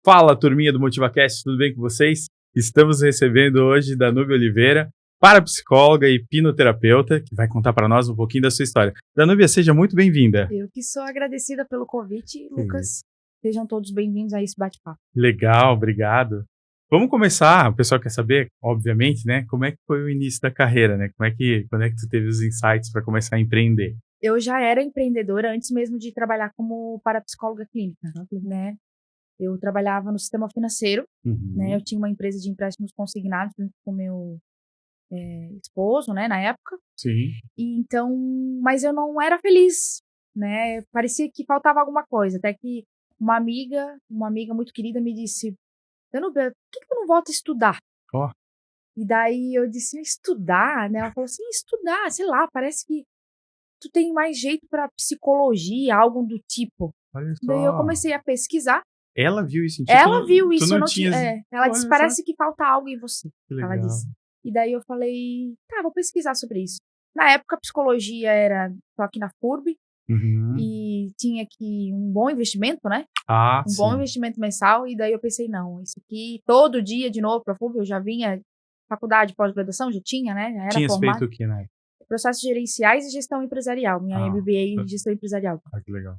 Fala, turminha do MotivaCast, tudo bem com vocês? Estamos recebendo hoje Danúbia Oliveira, parapsicóloga e hipnoterapeuta, que vai contar para nós um pouquinho da sua história. Danúbia, seja muito bem-vinda. Eu que sou agradecida pelo convite, Lucas. Sejam todos bem-vindos a esse bate-papo. Legal, obrigado. Vamos começar, o pessoal quer saber, obviamente, né, como é que foi o início da carreira, né? Quando é que tu teve os insights para começar a empreender? Eu já era empreendedora antes mesmo de trabalhar como parapsicóloga clínica, né? Eu trabalhava no sistema financeiro, né? Eu tinha uma empresa de empréstimos consignados junto com meu esposo, né, na época. Sim. E então, mas eu não era feliz, né? Parecia que faltava alguma coisa, até que uma amiga muito querida me disse: Danúbia, por que tu não volta a estudar? Ó. E daí eu disse: estudar, né? Ela falou assim: estudar, sei lá, parece que tu tem mais jeito para psicologia, algo do tipo. Olha Daí eu só. comecei a pesquisar. Ela viu isso em ti? Ela viu Tu isso, eu não não tinhas... tinha. Ela disse: Olha parece só. que falta algo em você. Que Ela legal. disse. E daí eu falei: tá, vou pesquisar sobre isso. Na época, a psicologia era só aqui na FURB e tinha aqui um bom investimento, né? Ah, Um bom investimento mensal. E daí eu pensei: não, isso aqui, todo dia de novo pra FURB, eu já vinha. Faculdade, pós-graduação, já tinha, né? Já era Tinhas formada. feito o que, né? Processos gerenciais e gestão empresarial. Minha MBA em gestão empresarial. Ah, que legal.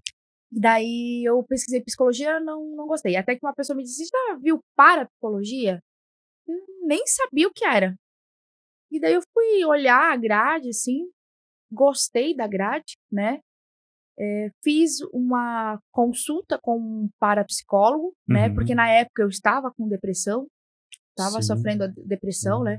E daí eu pesquisei psicologia, não gostei. Até que uma pessoa me disse: já viu parapsicologia? Nem sabia o que era. E daí eu fui olhar a grade, assim, gostei da grade, né? Fiz uma consulta com um parapsicólogo, né? Porque na época eu estava com depressão, estava sofrendo a depressão, né?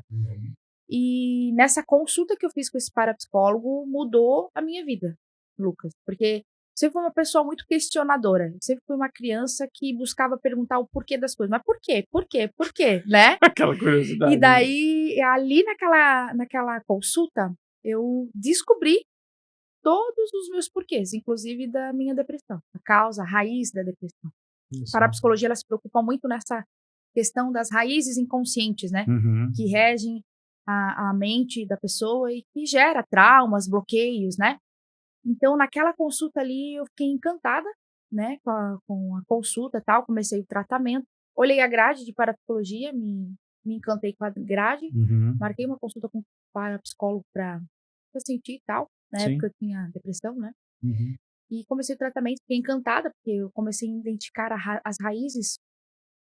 E nessa consulta que eu fiz com esse parapsicólogo mudou a minha vida, Lucas. Porque eu sempre fui uma pessoa muito questionadora. Eu sempre fui uma criança que buscava perguntar o porquê das coisas. Mas por quê? Por quê? Por quê? Né? Aquela curiosidade. E daí, ali naquela consulta, eu descobri todos os meus porquês, inclusive da minha depressão. A causa, a raiz da depressão. A parapsicologia, ela se preocupa muito nessa questão das raízes inconscientes, né? Que regem a mente da pessoa e que gera traumas, bloqueios, né? Então, naquela consulta ali, eu fiquei encantada, né? Com a consulta e tal, comecei o tratamento. Olhei a grade de parapsicologia, me encantei com a grade. Marquei uma consulta com um parapsicólogo para sentir e tal. Na época eu tinha depressão, né? E comecei o tratamento, fiquei encantada, porque eu comecei a identificar as raízes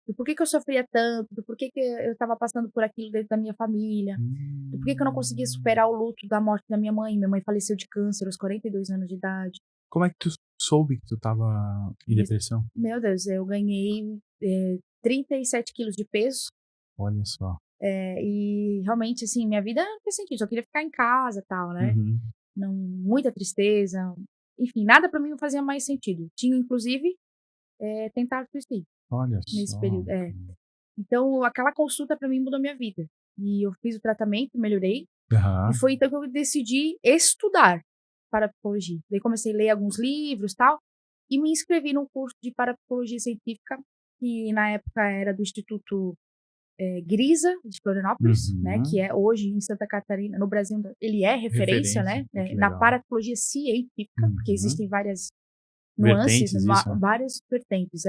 do porquê que eu sofria tanto, do porquê que eu estava passando por aquilo dentro da minha família, do porquê que eu não conseguia superar o luto da morte da minha mãe. Minha mãe faleceu de câncer aos 42 anos de idade. Como é que tu soube que tu tava em depressão? Meu Deus, eu ganhei 37 quilos de peso. Olha só. E realmente, assim, minha vida não fez sentido. Só queria ficar em casa e tal, né? Não, muita tristeza. Enfim, nada pra mim não fazia mais sentido. Tinha, inclusive, tentado suicídio. Olha nesse só. período. Então, aquela consulta pra mim mudou minha vida. E eu fiz o tratamento, melhorei. E foi então que eu decidi estudar parapsicologia. Daí comecei a ler alguns livros e tal. E me inscrevi num curso de parapsicologia científica, que na época era do Instituto Grisa, de Florianópolis, né? Que é hoje em Santa Catarina, no Brasil, ele é referência, né? Na parapsicologia científica, porque existem várias nuances, várias vertentes,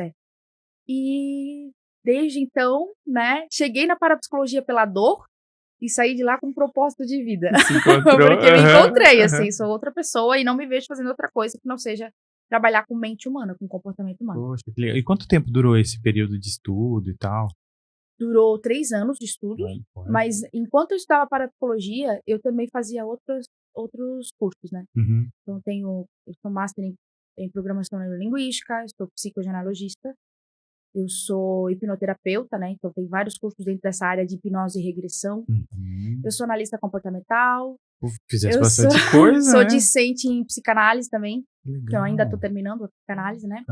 E desde então, né, cheguei na parapsicologia pela dor e saí de lá com um propósito de vida. Se encontrou. Porque me encontrei, assim, sou outra pessoa e não me vejo fazendo outra coisa que não seja trabalhar com mente humana, com comportamento humano. Poxa, que legal. E quanto tempo durou esse período de estudo e tal? Durou 3 anos de estudo, mas enquanto eu estudava parapsicologia, eu também fazia outros cursos, né? Então eu sou master em programação neurolinguística, sou psicogenealogista, eu sou hipnoterapeuta, né? Então tem vários cursos dentro dessa área de hipnose e regressão. Eu sou analista comportamental. Fizeste bastante coisa, sou né? discente em psicanálise também, Legal. que eu ainda estou terminando a psicanálise, né?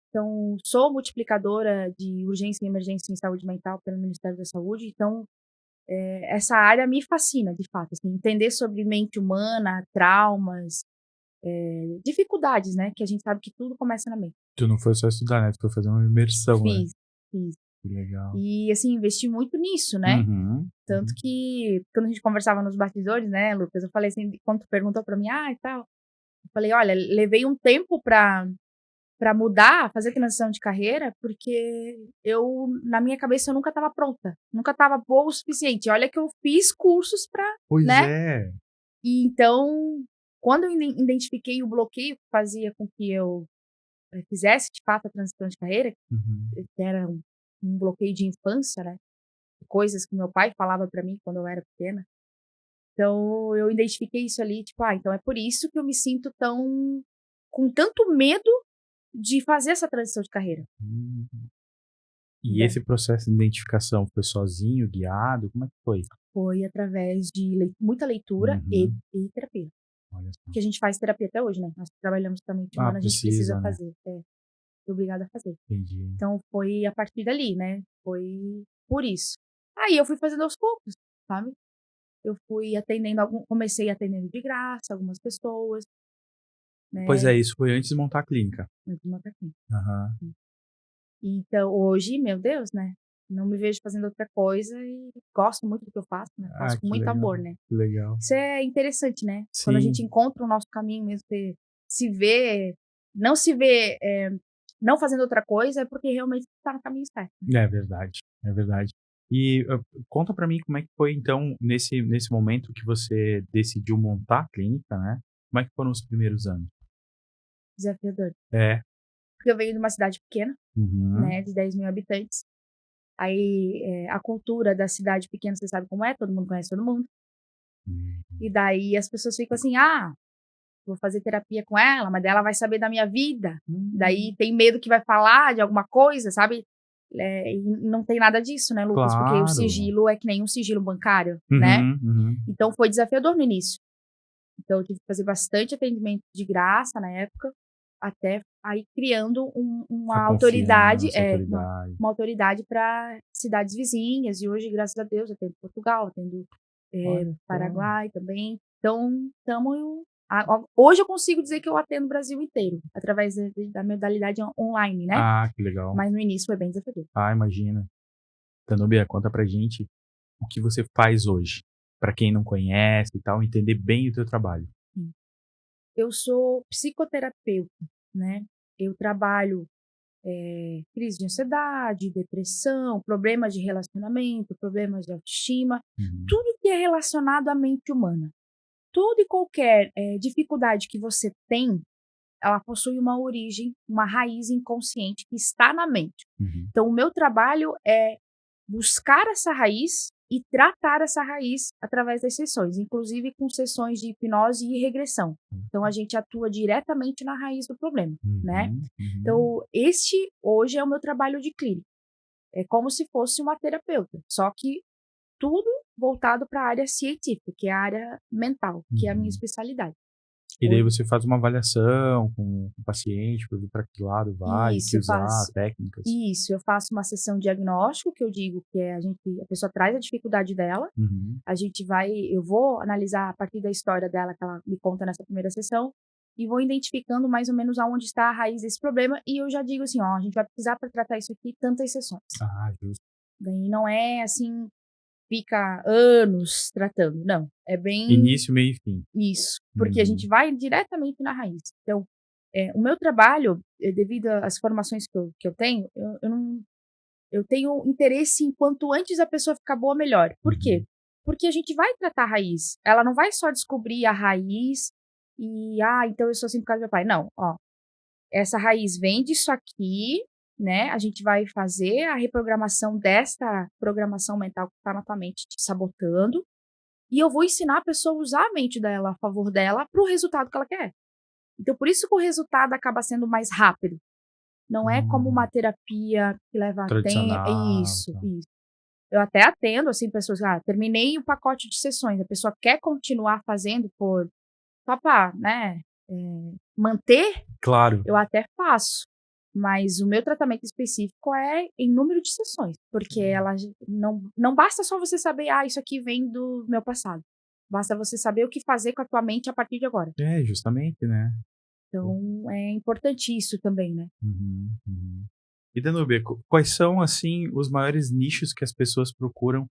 Então, sou multiplicadora de urgência e emergência em saúde mental pelo Ministério da Saúde. Então, essa área me fascina, de fato. Assim, entender sobre mente humana, traumas, dificuldades, né? Que a gente sabe que tudo começa na mente. Tu não foi só estudar, né? Tu foi fazer uma imersão, né? Fiz. Que legal. E, assim, investi muito nisso, né? Tanto que, quando a gente conversava nos bastidores, né, Lucas, eu falei assim, quando tu perguntou pra mim, e tal, eu falei, olha, levei um tempo pra para mudar, fazer transição de carreira, porque na minha cabeça, eu nunca estava pronta, nunca estava boa o suficiente. Olha que eu fiz cursos para, Pois né? é. E então, quando eu identifiquei o bloqueio que fazia com que eu fizesse, de fato, a transição de carreira, que era um bloqueio de infância, né? Coisas que meu pai falava para mim quando eu era pequena. Então, eu identifiquei isso ali, tipo, então é por isso que eu me sinto com tanto medo de fazer essa transição de carreira. E esse processo de identificação foi sozinho, guiado? Como é que foi? Foi através de muita leitura e terapia. Olha só. Que a gente faz terapia até hoje, né? Nós trabalhamos também de humana, a gente precisa né? fazer. É obrigada a fazer. Entendi. Então, foi a partir dali, né? Foi por isso. Aí eu fui fazendo aos poucos, sabe? Eu fui atendendo, comecei atendendo de graça algumas pessoas, né? Pois é, isso foi antes de montar a clínica. Antes de montar a clínica. Aham. Então, hoje, meu Deus, né? Não me vejo fazendo outra coisa e gosto muito do que eu faço, né? Faço com que muito legal, amor, né? que legal. Isso é interessante, né? Quando a gente Sim. encontra o nosso caminho mesmo, não se vê não fazendo outra coisa, é porque realmente está no caminho certo. É verdade, é verdade. E conta pra mim como é que foi, então, nesse momento que você decidiu montar a clínica, né? Como é que foram os primeiros anos? Desafiador. É. Porque eu venho de uma cidade pequena, Uhum. né? De 10 mil habitantes. Aí, a cultura da cidade pequena, você sabe como é, todo mundo conhece todo mundo. E daí as pessoas ficam assim, vou fazer terapia com ela, mas daí ela vai saber da minha vida. Daí tem medo que vai falar de alguma coisa, sabe? E não tem nada disso, né, Lucas? Porque o Claro. sigilo é que nem um sigilo bancário, né? Então foi desafiador no início. Então eu tive que fazer bastante atendimento de graça na época, até aí criando uma autoridade, uma autoridade para cidades vizinhas. E hoje, graças a Deus, eu atendo Portugal, atendo Paraguai também. Então, hoje eu consigo dizer que eu atendo o Brasil inteiro, através da modalidade online, né? Que legal. Mas no início foi bem desafiador. Imagina. Danúbia, conta pra gente o que você faz hoje, pra quem não conhece e tal, entender bem o teu trabalho. Eu sou psicoterapeuta, né? Eu trabalho crise de ansiedade, depressão, problemas de relacionamento, problemas de autoestima, tudo que é relacionado à mente humana. Toda e qualquer dificuldade que você tem, ela possui uma origem, uma raiz inconsciente que está na mente. Então, o meu trabalho é buscar essa raiz e tratar essa raiz através das sessões, inclusive com sessões de hipnose e regressão. Então, a gente atua diretamente na raiz do problema, né? Então, este hoje é o meu trabalho de clínica. É como se fosse uma terapeuta, só que tudo voltado para a área científica, que é a área mental, que é a minha especialidade. E daí você faz uma avaliação com o paciente, para ver para que lado vai, o que usar, técnicas. Isso, eu faço uma sessão diagnóstico, que eu digo que a pessoa traz a dificuldade dela, eu vou analisar a partir da história dela, que ela me conta nessa primeira sessão, e vou identificando mais ou menos aonde está a raiz desse problema, e eu já digo assim, a gente vai precisar para tratar isso aqui tantas sessões. Justo. Daí não é assim, fica anos tratando, não, é bem... Início, meio e fim. Isso, porque a gente vai diretamente na raiz. Então, o meu trabalho, devido às formações que eu tenho, eu tenho interesse em quanto antes a pessoa ficar boa, melhor. Por quê? Porque a gente vai tratar a raiz. Ela não vai só descobrir a raiz e, então eu sou assim por causa do meu pai. Não, essa raiz vem disso aqui, né? A gente vai fazer a reprogramação desta programação mental que está na tua mente te sabotando. E eu vou ensinar a pessoa a usar a mente dela a favor dela para o resultado que ela quer. Então, por isso que o resultado acaba sendo mais rápido. Não é como uma terapia que leva tempo. Isso. Eu até atendo, assim, pessoas, terminei o pacote de sessões, a pessoa quer continuar fazendo né, manter, claro. Eu até faço. Mas o meu tratamento específico é em número de sessões, porque ela não basta só você saber, isso aqui vem do meu passado. Basta você saber o que fazer com a tua mente a partir de agora. Justamente, né? Então, é importante isso também, né? E, Danúbia, quais são, assim, os maiores nichos que as pessoas procuram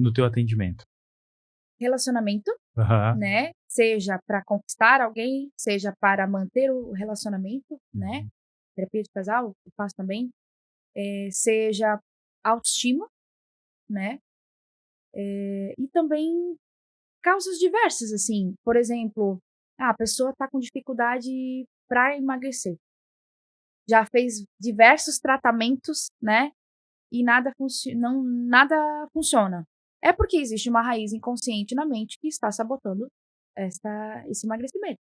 no teu atendimento? Relacionamento, né? Seja para conquistar alguém, seja para manter o relacionamento, né? terapia de casal, eu faço também, seja autoestima, né? E também causas diversas, assim. Por exemplo, a pessoa tá com dificuldade para emagrecer. Já fez diversos tratamentos, né? E nada funciona. É porque existe uma raiz inconsciente na mente que está sabotando esse emagrecimento.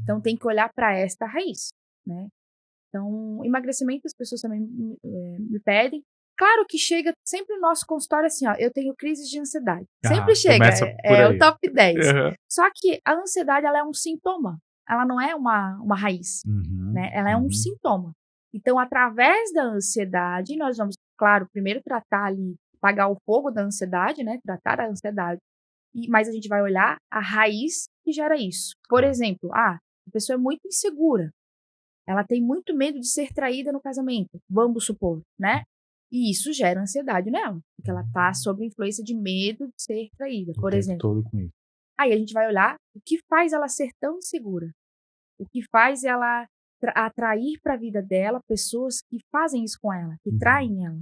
Então tem que olhar para esta raiz, né? Então, emagrecimento as pessoas também me pedem. Claro que chega sempre no nosso consultório assim, ó, eu tenho crises de ansiedade. Sempre chega, começa por é o aí. top 10. Uhum. Só que a ansiedade, ela é um sintoma. Ela não é uma raiz, né? Ela é um sintoma. Então, através da ansiedade, nós vamos, claro, primeiro tratar ali, apagar o fogo da ansiedade, né? Tratar a ansiedade. Mas a gente vai olhar a raiz que gera isso. Por exemplo, a pessoa é muito insegura. Ela tem muito medo de ser traída no casamento, vamos supor, né? E isso gera ansiedade nela, porque ela tá sob influência de medo de ser traída, por exemplo. Todo com isso. Aí a gente vai olhar o que faz ela ser tão insegura. O que faz ela atrair para a vida dela pessoas que fazem isso com ela, que traem ela.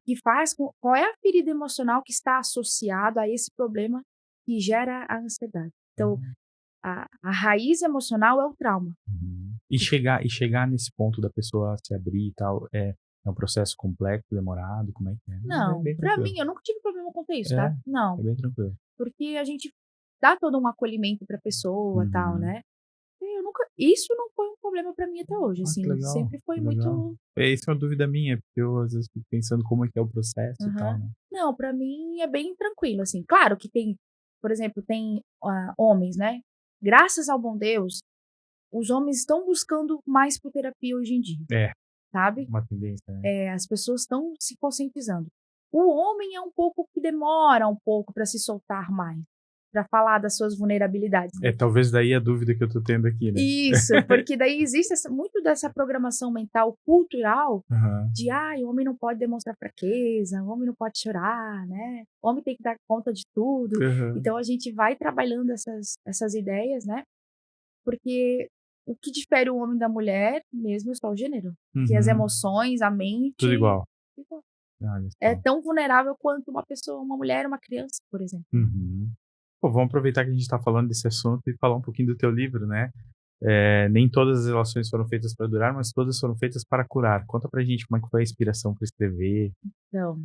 Que faz qual é a ferida emocional que está associada a esse problema que gera a ansiedade. Então, a raiz emocional é o trauma. E chegar nesse ponto da pessoa se abrir e tal, é um processo complexo, demorado, como é que é? Não, bem pra tranquilo. mim, eu nunca tive problema com isso, tá? Não, É bem tranquilo. porque a gente dá todo um acolhimento pra pessoa, tal, né? Isso não foi um problema pra mim até hoje, assim, Que legal, sempre foi que muito... legal. Isso é uma dúvida minha, porque eu às vezes fico pensando como é que é o processo e tal, né? Não, pra mim é bem tranquilo, assim. Claro que tem, por exemplo, tem homens, né? Graças ao bom Deus, os homens estão buscando mais por terapia hoje em dia, sabe? Uma tendência, né? As pessoas estão se conscientizando. O homem é um pouco que demora um pouco para se soltar mais, para falar das suas vulnerabilidades. Talvez daí a dúvida que eu tô tendo aqui, né? Isso, porque daí existe muito dessa programação mental cultural de, o homem não pode demonstrar fraqueza, o homem não pode chorar, né? O homem tem que dar conta de tudo. Então a gente vai trabalhando essas ideias, né? Porque o que difere o homem da mulher mesmo é só o gênero. Que as emoções, a mente... Tudo igual. É tão vulnerável quanto uma mulher, uma criança, por exemplo. Pô, vamos aproveitar que a gente tá falando desse assunto e falar um pouquinho do teu livro, né? Nem todas as relações foram feitas para durar, mas todas foram feitas para curar. Conta pra gente como é que foi a inspiração para escrever. Então,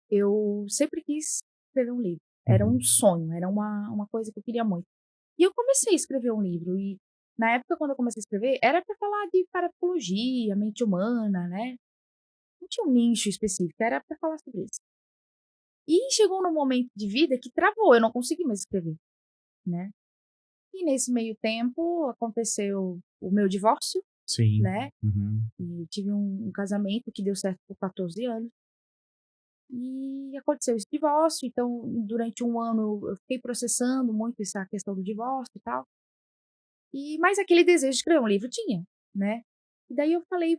eu sempre quis escrever um livro. Era um sonho, era uma coisa que eu queria muito. E eu comecei a escrever um livro. E na época, quando eu comecei a escrever, era para falar de parapsicologia, mente humana, né? Não tinha um nicho específico, era para falar sobre isso. E chegou num momento de vida que travou, eu não consegui mais escrever, né? E nesse meio tempo aconteceu o meu divórcio, né? E tive um casamento que deu certo por 14 anos. E aconteceu esse divórcio, então durante um ano eu fiquei processando muito essa questão do divórcio e tal. Mas aquele desejo de escrever um livro tinha, né? E daí eu falei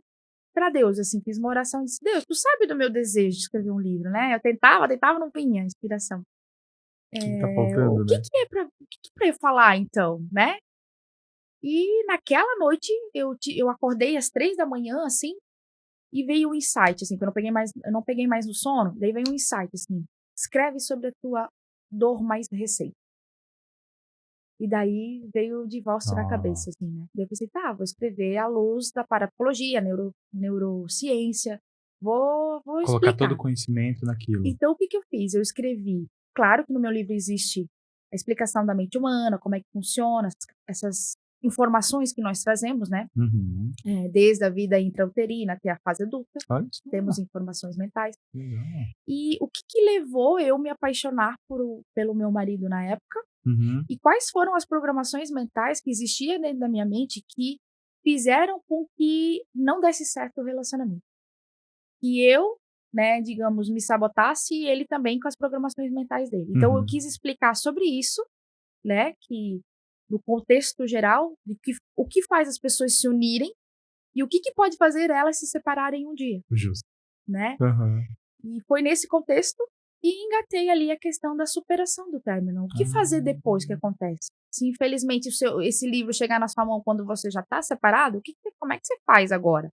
pra Deus, assim, fiz uma oração e disse: Deus, tu sabe do meu desejo de escrever um livro, né? Eu tentava, não vinha inspiração. O que tá faltando, o que né? que é pra eu falar, então, né? E naquela noite eu acordei às 3 da manhã, assim, e veio um insight, assim, que eu não peguei mais no sono, daí veio um insight, assim, escreve sobre a tua dor mais recente. E daí veio o divórcio na cabeça, assim, né? Daí eu pensei, vou escrever à luz da parapsicologia, neurociência, vou Colocar explicar. todo o conhecimento naquilo. Então, o que eu fiz? Eu escrevi, claro que no meu livro existe a explicação da mente humana, como é que funciona, essas informações que nós trazemos, né? Desde a vida intrauterina até a fase adulta, temos informações mentais. E o que levou eu me apaixonar pelo meu marido na época? E quais foram as programações mentais que existiam dentro da minha mente que fizeram com que não desse certo o relacionamento? Que eu, né, digamos, me sabotasse e ele também com as programações mentais dele. Então eu quis explicar sobre isso, né, que no contexto geral, o que faz as pessoas se unirem e o que pode fazer elas se separarem um dia. Justo. Né? E foi nesse contexto E engatei ali a questão da superação do término. O que fazer depois que acontece? Se infelizmente esse livro chegar na sua mão quando você já está separado, como é que você faz agora?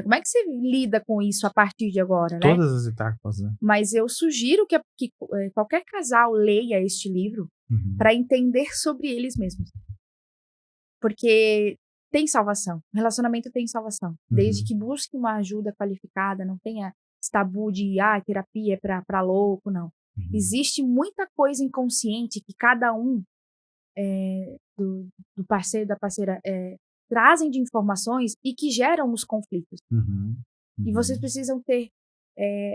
Como é que você lida com isso a partir de agora, né? Todas as etapas, né? Mas eu sugiro que qualquer casal leia este livro para entender sobre eles mesmos. Porque tem salvação. O relacionamento tem salvação. Desde que busque uma ajuda qualificada, não tenha esse tabu de terapia é pra louco, não. Existe muita coisa inconsciente que cada um do parceiro, da parceira, trazem de informações e que geram os conflitos. E vocês precisam ter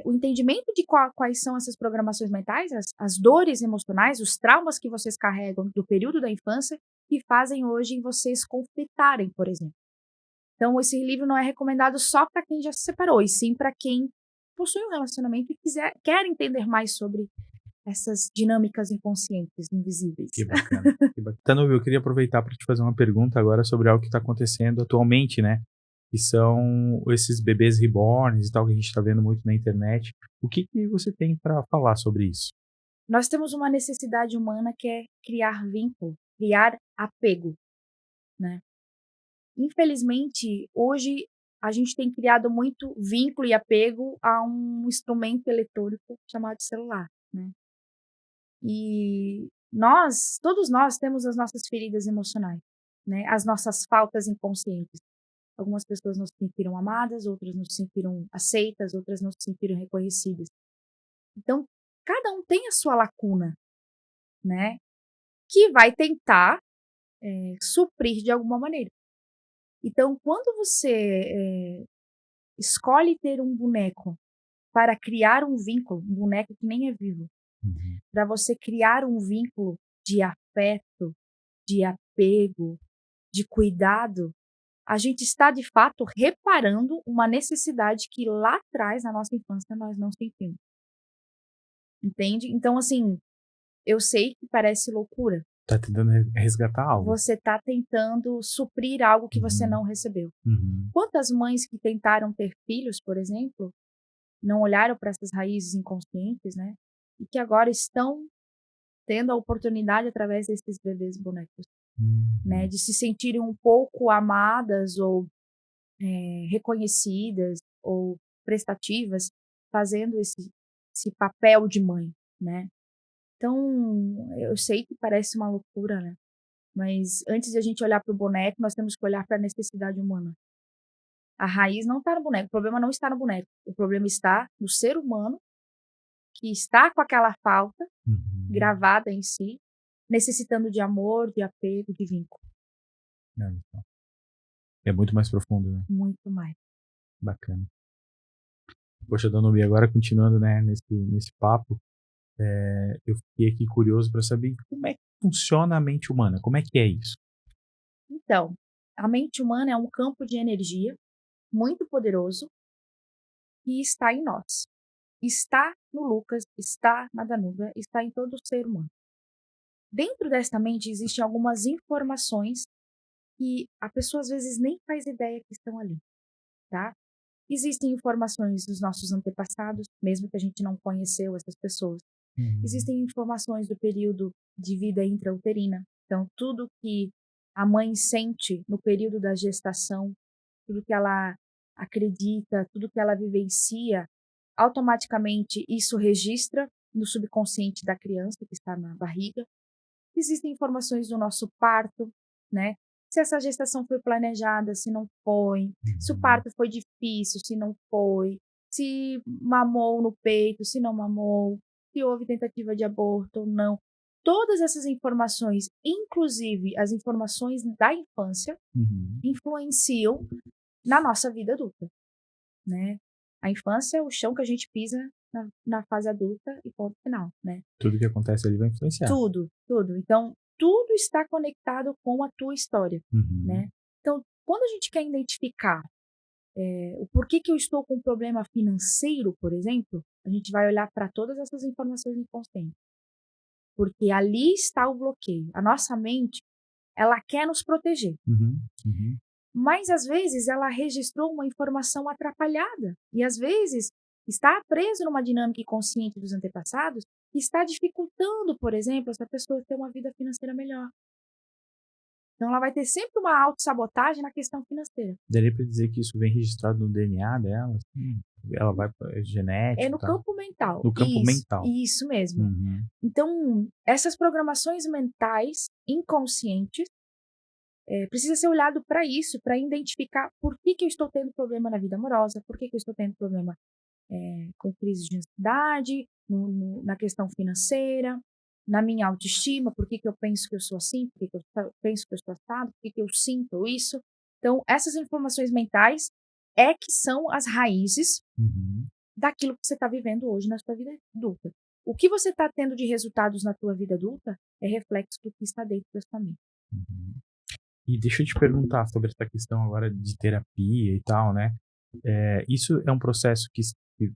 o entendimento de quais são essas programações mentais, as dores emocionais, os traumas que vocês carregam do período da infância que fazem hoje vocês conflitarem, por exemplo. Então, esse livro não é recomendado só para quem já se separou, e sim para quem possui um relacionamento e quer entender mais sobre essas dinâmicas inconscientes, invisíveis. Que bacana. Que bacana. Tanu, eu queria aproveitar para te fazer uma pergunta agora sobre algo que está acontecendo atualmente, né? Que são esses bebês reborns e tal, que a gente está vendo muito na internet. O que você tem para falar sobre isso? Nós temos uma necessidade humana que é criar vínculo, criar apego, né? Infelizmente, hoje a gente tem criado muito vínculo e apego a um instrumento eletrônico chamado celular, né? E todos nós temos as nossas feridas emocionais, né? As nossas faltas inconscientes. Algumas pessoas não se sentiram amadas, outras não se sentiram aceitas, outras não se sentiram reconhecidas. Então, cada um tem a sua lacuna, né? Que vai tentar suprir de alguma maneira. Então, quando você escolhe ter um boneco para criar um vínculo, um boneco que nem é vivo, para você criar um vínculo de afeto, de apego, de cuidado, a gente está, de fato, reparando uma necessidade que lá atrás, na nossa infância, nós não sentimos. Entende? Então, assim, eu sei que parece loucura. Tá tentando resgatar algo. Você está tentando suprir algo que você não recebeu. Quantas mães que tentaram ter filhos, por exemplo, não olharam para essas raízes inconscientes, né? E que agora estão tendo a oportunidade, através desses bebês bonecos, né? De se sentirem um pouco amadas ou reconhecidas ou prestativas, fazendo esse papel de mãe, né? Então, eu sei que parece uma loucura, né? Mas antes de a gente olhar para o boneco, nós temos que olhar para a necessidade humana. A raiz não está no boneco, o problema não está no boneco. O problema está no ser humano que está com aquela falta gravada em si, necessitando de amor, de apego, de vínculo. É muito mais profundo, né? Muito mais. Bacana. Poxa, Danubi, agora continuando, né, nesse papo, eu fiquei aqui curioso para saber como é que funciona a mente humana, como é que é isso? Então, a mente humana é um campo de energia muito poderoso que está em nós. Está no Lucas, está na Danúbia, está em todo ser humano. Dentro desta mente existem algumas informações que a pessoa às vezes nem faz ideia que estão ali, tá? Existem informações dos nossos antepassados, mesmo que a gente não conheceu essas pessoas. Existem informações do período de vida intrauterina. Então, tudo que a mãe sente no período da gestação, tudo que ela acredita, tudo que ela vivencia, automaticamente isso registra no subconsciente da criança que está na barriga. Existem informações do nosso parto, né? Se essa gestação foi planejada, se não foi, se o parto foi difícil, se não foi, se mamou no peito, se não mamou, se houve tentativa de aborto ou não. Todas essas informações, inclusive as informações da infância, influenciam na nossa vida adulta, né? A infância é o chão que a gente pisa na fase adulta e ponto final, né? Tudo que acontece ali vai influenciar. Tudo. Então, tudo está conectado com a tua história, né? Então, quando a gente quer identificar o porquê que eu estou com um problema financeiro, por exemplo, a gente vai olhar para todas essas informações inconscientes. Porque ali está o bloqueio. A nossa mente, ela quer nos proteger. Mas, às vezes, ela registrou uma informação atrapalhada. E, às vezes, está preso numa dinâmica inconsciente dos antepassados que está dificultando, por exemplo, essa pessoa ter uma vida financeira melhor. Então, ela vai ter sempre uma autossabotagem na questão financeira. Daria pra dizer que isso vem registrado no DNA dela? Assim? Ela vai É genético no e tal? campo mental. No campo mental. Isso mesmo. Uhum. Então, essas programações mentais inconscientes precisa ser olhado para isso, para identificar por que eu estou tendo problema na vida amorosa, por que eu estou tendo problema com crise de ansiedade, na questão financeira, na minha autoestima, por que eu penso que eu sou assim, por que eu penso que eu estou assado, por que eu sinto isso. Então, essas informações mentais que são as raízes Uhum. daquilo que você está vivendo hoje na sua vida adulta. O que você está tendo de resultados na tua vida adulta é reflexo do que está dentro da sua mente. Uhum. E deixa eu te perguntar sobre essa questão agora de terapia e tal, né? Isso é um processo que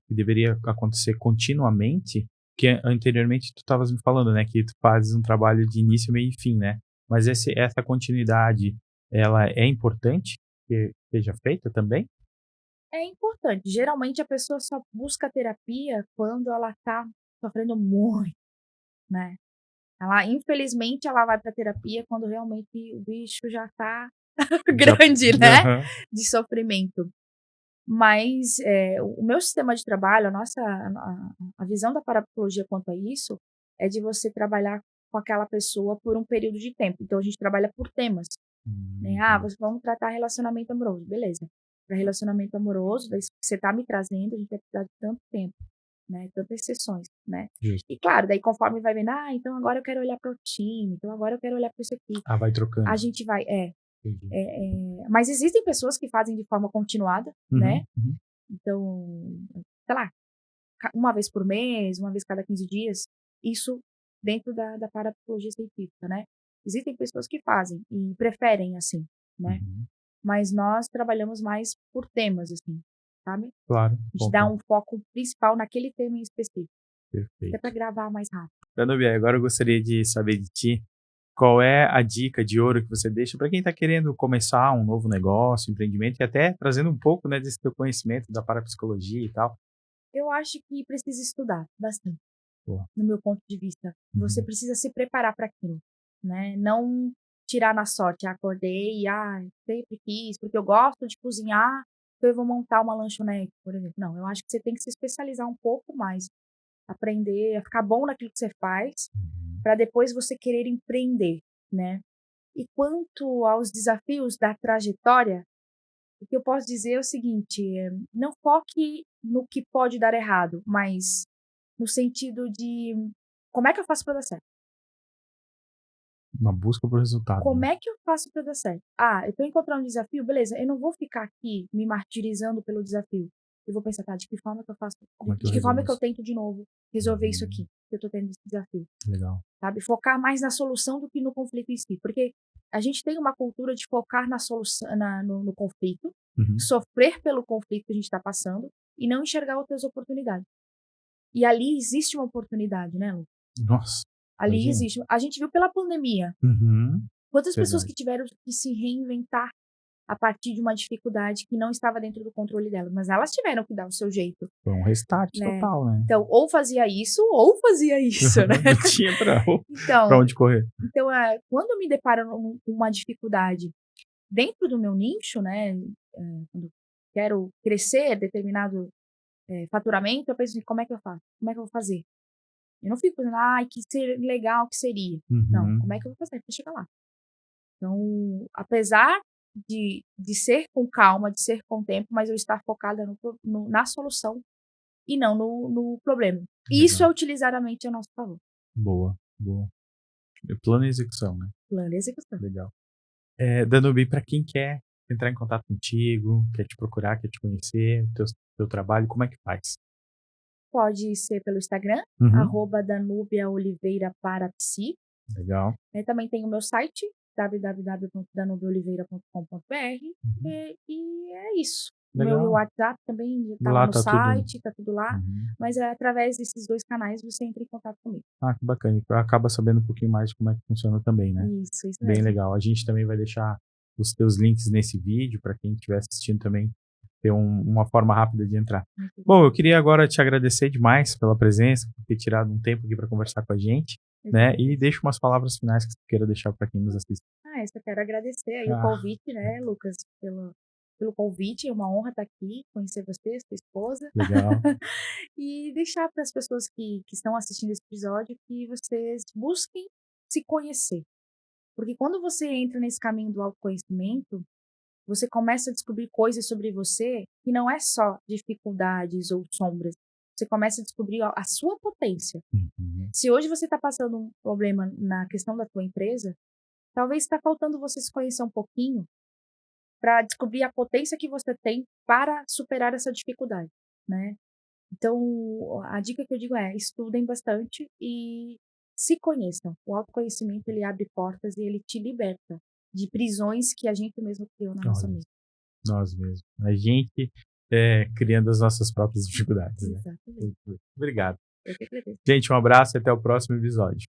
deveria acontecer continuamente, que anteriormente tu estavas me falando, né? Que tu fazes um trabalho de início, meio e fim, né? Mas essa continuidade, ela é importante que seja feita também? É importante. Geralmente a pessoa só busca terapia quando ela está sofrendo muito, né? Infelizmente, ela vai para terapia quando realmente o bicho já está grande, né? Aham. De sofrimento. Mas o meu sistema de trabalho, a visão da parapsicologia quanto a isso, é de você trabalhar com aquela pessoa por um período de tempo. Então, a gente trabalha por temas. Né? Vamos tratar relacionamento amoroso, beleza. Para relacionamento amoroso, daí você está me trazendo, a gente vai precisar de tanto tempo, né? Tantas sessões, né? Justo. E claro, daí conforme vai vendo, então agora eu quero olhar para o time, então agora eu quero olhar para isso aqui. Vai trocando. A gente vai, Entendi. mas existem pessoas que fazem de forma continuada, Uhum, né? uhum. Então, sei lá, uma vez por mês, uma vez cada 15 dias, isso dentro da parapsicologia científica, né? Existem pessoas que fazem e preferem assim, né? Uhum. Mas nós trabalhamos mais por temas, assim, sabe? Claro. A gente dá um foco principal naquele tema em específico, até Perfeito. para gravar mais rápido. Danúbia, agora eu gostaria de saber de ti, qual é a dica de ouro que você deixa para quem está querendo começar um novo negócio, empreendimento, e até trazendo um pouco, né, desse teu conhecimento da parapsicologia e tal? Eu acho que precisa estudar bastante, Boa. no meu ponto de vista. Você precisa se preparar para aquilo, né? Não tirar na sorte. Acordei, sempre quis, porque eu gosto de cozinhar, então eu vou montar uma lanchonete, por exemplo. Não, eu acho que você tem que se especializar um pouco mais, aprender a ficar bom naquilo que você faz, para depois você querer empreender, né? E quanto aos desafios da trajetória, o que eu posso dizer é o seguinte, não foque no que pode dar errado, mas no sentido de como é que eu faço para dar certo? Uma busca por resultado. Como Né? é que eu faço para dar certo? Eu tô encontrando um desafio, beleza, eu não vou ficar aqui me martirizando pelo desafio. Eu vou pensar, de que forma que eu faço, Como é que de eu que forma resolvo que eu isso? tento de novo resolver isso aqui, que eu tô tendo esse desafio, Legal. sabe? Focar mais na solução do que no conflito em si, porque a gente tem uma cultura de focar na solução, no conflito, Uhum. sofrer pelo conflito que a gente está passando e não enxergar outras oportunidades. E ali existe uma oportunidade, né, Lu? Nossa. Ali Imagina. existe. A gente viu pela pandemia. Uhum. Quantas pessoas Verdade. que tiveram que se reinventar a partir de uma dificuldade que não estava dentro do controle delas, mas elas tiveram que dar o seu jeito, Foi um restart né? total, né? Então, ou fazia isso, né? Não tinha pra Então, onde correr. quando eu me deparo com uma dificuldade dentro do meu nicho, né? Quando quero crescer determinado faturamento, eu penso assim, como é que eu faço? Como é que eu vou fazer? Eu não fico pensando, que legal que seria. Não, como é que eu vou fazer para chegar lá? Então, apesar de ser com calma, de ser com tempo, mas eu estar focada na solução e não no problema. Isso é Legal. utilizar a mente a nosso favor. Boa, boa. Plano e execução, né? Plano e execução. Legal. Danubi, para quem quer entrar em contato contigo, quer te procurar, quer te conhecer, teu trabalho, como é que faz? Pode ser pelo Instagram, Uhum. @danubiaoliveiraparapsi. Legal. Também tem o meu site, www.danubiaoliveira.com.br. E é isso. O meu Legal. WhatsApp também está Lá lá no tá tudo. site, tá tudo lá. Uhum. Mas através desses 2 canais você entra em contato comigo. Que bacana. E acaba sabendo um pouquinho mais de como é que funciona também, né? Isso Bem mesmo. legal. A gente também vai deixar os teus links nesse vídeo para quem estiver assistindo também ter uma forma rápida de entrar. Muito Bom, eu queria agora te agradecer demais pela presença, por ter tirado um tempo aqui para conversar com a gente, né? E deixa umas palavras finais que você queira deixar para quem nos assiste. Eu só quero agradecer aí o convite, né, Lucas, pelo convite. É uma honra estar aqui, conhecer você, sua esposa. Legal. E deixar para as pessoas que estão assistindo esse episódio que vocês busquem se conhecer. Porque quando você entra nesse caminho do autoconhecimento, você começa a descobrir coisas sobre você que não é só dificuldades ou sombras. Você começa a descobrir a sua potência. Uhum. Se hoje você está passando um problema na questão da tua empresa, talvez está faltando você se conhecer um pouquinho para descobrir a potência que você tem para superar essa dificuldade, né? Então, a dica que eu digo é: estudem bastante e se conheçam. O autoconhecimento, ele abre portas e ele te liberta de prisões que a gente mesmo criou na nossa mente. Nós mesmos. A gente criando as nossas próprias dificuldades. Né? Exatamente. Obrigado. Eu que agradeço. Gente, um abraço e até o próximo episódio.